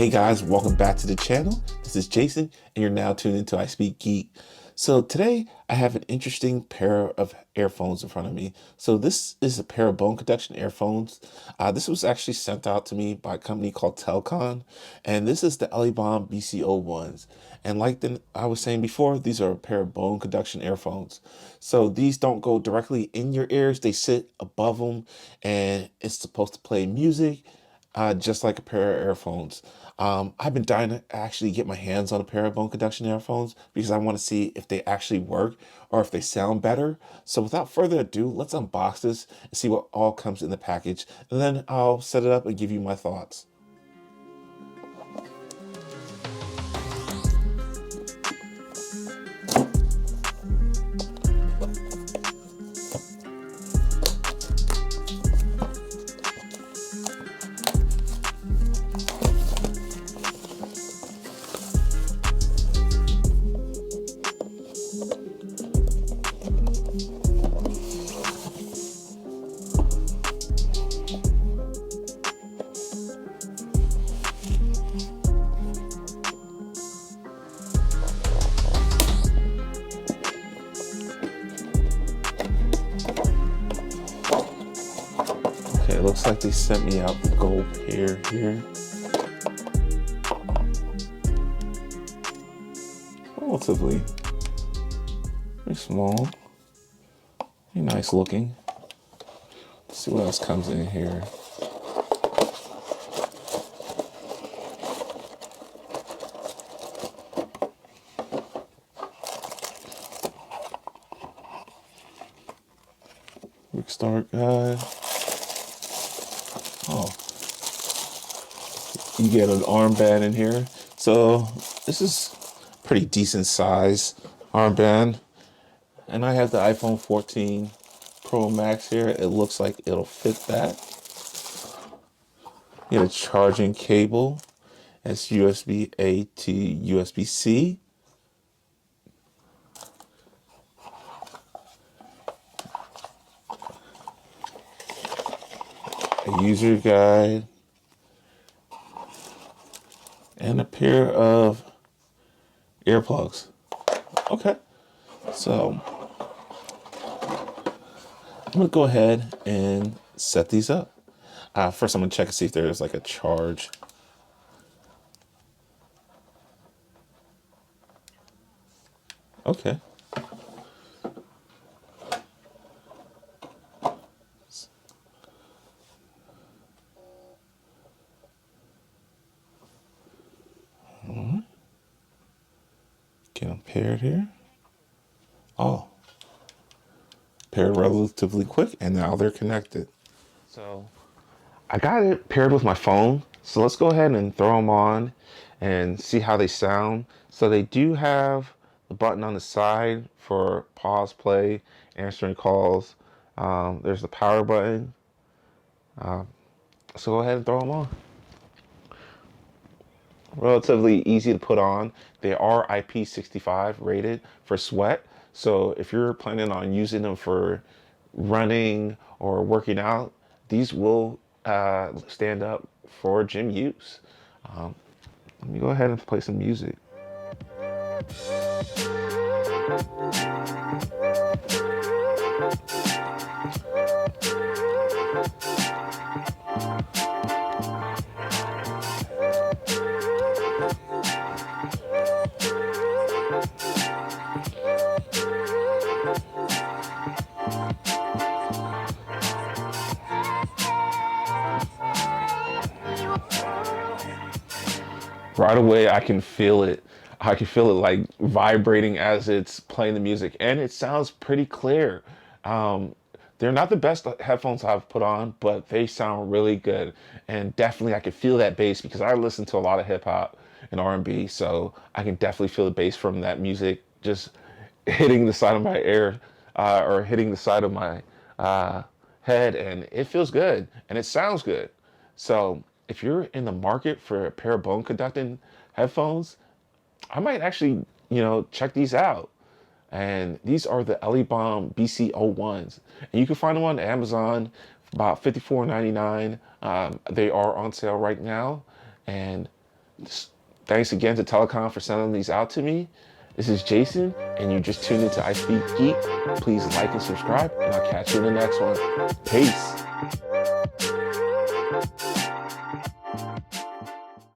Hey guys, welcome back to the channel. This is Jason, and you're now tuned into I Speak Geek. So today I have an interesting pair of earphones in front of me. So this is a pair of bone conduction earphones. This was actually sent out to me by a company called Telcon, and this is the Elibom BC01s. And like I was saying before, these are a pair of bone conduction earphones. So these don't go directly in your ears; they sit above them, and it's supposed to play music just like a pair of earphones. I've been dying to actually get my hands on a pair of bone conduction earphones because I want to see if they actually work or if they sound better. So without further ado, let's unbox this and see what all comes in the package. And then I'll set it up and give you my thoughts. Okay, it looks like they sent me out the gold pair here. Relatively pretty small, pretty nice looking. Let's see what else comes in here. Quick start guide. Oh, you get an armband in here. So this is pretty decent size armband. And I have the iPhone 14 Pro Max here. It looks like it'll fit that. You get a charging cable. It's USB-A to USB-C. A user guide. And a pair of earplugs. Okay, so I'm gonna go ahead and set these up. First, I'm gonna check and see if there's like a charge. Okay. All right. Get them paired here. Oh, paired relatively quick, and now they're connected. So I got it paired with my phone. So let's go ahead and throw them on and see how they sound. So they do have the button on the side for pause, play, answering calls. There's the power button. So go ahead and throw them on. Relatively easy to put on. They are IP65 rated for sweat. So if you're planning on using them for running or working out, these will stand up for gym use. Let me go ahead and play some music. Right away, I can feel it. I can feel it like vibrating as it's playing the music, and it sounds pretty clear. Um, they're not the best headphones I've put on, but they sound really good. And definitely, I can feel that bass because I listen to a lot of hip hop and R&B, so I can definitely feel the bass from that music just hitting the side of my ear or hitting the side of my head, and it feels good and it sounds good. So if you're in the market for a pair of bone conducting headphones, I might actually, check these out. And these are the Elibom BC01s. And you can find them on Amazon for about $54.99. They are on sale right now. And Thanks again to Telecom for sending these out to me. This is Jason, and you just tuned into I Speak Geek. Please like and subscribe, and I'll catch you in the next one. Peace.